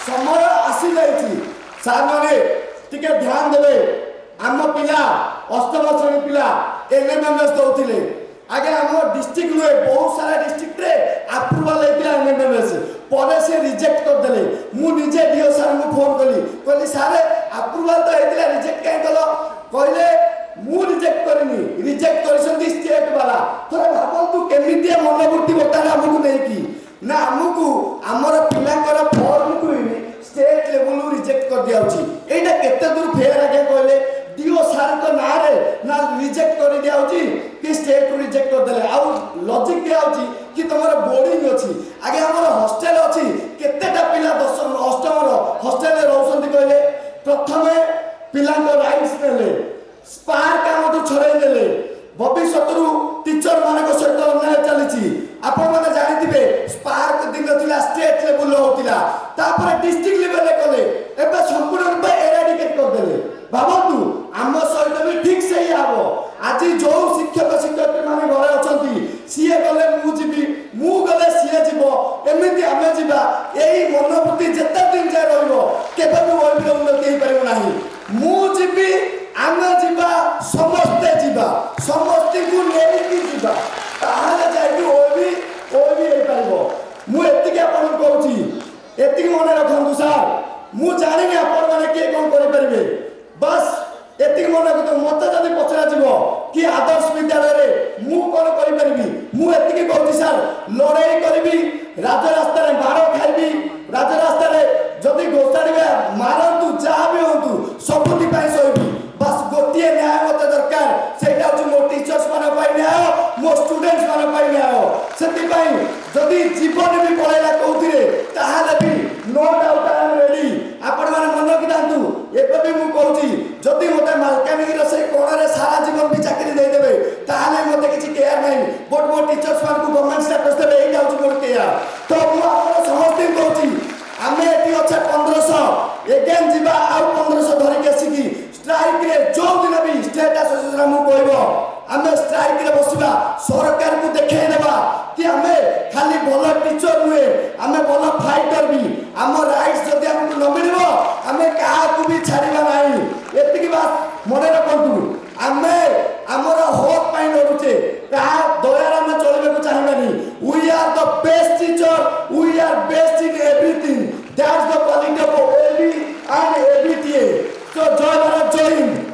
समय आसी जाइए सार मैंने टिके ध्यान देवे आम पिला अष्टम श्रेणी पिला एनएमएमएस दौले आगे आम डिस्ट्रिक्ट नुहे बहुत सारा डिस्ट्रिक्ट रे अप्रूवल होता एनएमएमएस पर से रिजेक्ट करदे मुझे डीओ सार को फोन कली कहली सारे अप्रूवल तो होता रिजेक्ट कहीं कल कहले मु रिजेक्ट करनी रिजेक्ट कर स्टेट वाला थोड़ा भावतु केमिति मनोवृत्ति बर्तमान आमको नहीं कि ना आमको आमर पिलांकर फॉर्म को स्टेट लेवल रिजेक्ट कर दिया एटा केते दूर फेयर आगे कहले डीओ सार को ना रे ना रिजेक्ट कर दिया कि स्टेट को रिजेक्ट कर देले आ लॉजिक दिया कि तमर बोर्डिंग अछि आगे हमर हॉस्टल अछि केतेटा पिला 10 अष्टम हॉस्टल रे रहउसंती कहले प्रथमे पिलांकर राइट्स नेले स्पार्क काम तो छड़ाई देले भविष्य टीचर मान सहित अन्याय चली आपण मैंने जानी स्पार्क दिन थिला स्टेट लेवल होतिला तापर डिस्ट्रिक्ट लेवल कले एबे संपूर्ण रूप एराडिकेट कर देले भाबतु आम सहित भी ठीक से ही आबो आज जो शिक्षक शिक्षयित्री माने घरे अछंती सीए गले मु जीबी मु गले सीए जीवो एमिति आमे जीवा एही मनोवृत्ति जेते दिन जाय रहइबो केबे भी ओइबे उन्नति हे परिबो नाही मु जीबी आमे जीवा समस्ते जीवा समस्ते को नेकी जीवा ताहाले जाई ओइबी हे परिबो मु एतिके आपन कहूची एतिके मने रखंतु सार मु जानि नि आपन माने के कोन करि परिबे बस एतिके मन रखो मत जदि पचरा जीवो कि आदर्श विद्यालय रे मु कोन करि परिबी मु एतिके कहूची सर लड़ाई करबी राज रास्ता रे मारो खाइबी राज रास्ता रे जदि गोसाड़ीबे मारंतु जहा भी होंतु सबुति पई सहिबी बस गोटिए न्याय मते दरकार सेटा होची मो टीचर्स माने पई न्याय मो स्टूडेंट्स माने पई न्याय सेति पई जदि जीवन भी पळेला कोउथिरे ताहाले भी no doubt I am ready आपण माने मन कि दांतु एबे भी मु कहूची जदि मते मालकानगिरी से कोण रे सारा जीवन भी चाकरी दे देबे ताहाले मते किछि केयर नाही बट मो टीचर्स मान को गवर्नमेंट स्टेटस देबे एटा होची मोर केयर तो मु आपण समस्त कहूची आमे एटी अच्छा 1500 एगेन जीवा आ 1500 धरि के सिकी स्ट्राइक रे जो दिन भी स्टेट एसोसिएशन मु कहबो आमे स्ट्राइक रे बसिबा सरकार को देखाई देबा कि आमे खाली भलो टीचर हुए आमे भलो फाइटर भी आम राइट्स जदि हमको न मिलबो आमे काहा को भी छाड़ीबा नाही एतिकी बात मने रखंतु आमे हमर होप पाइन लडुचे काहा दयारा में चलबे को चाहबानी we are the best teacher we are best in everything that's the quality of AB and ABTA so joy Bharat जय हिंद।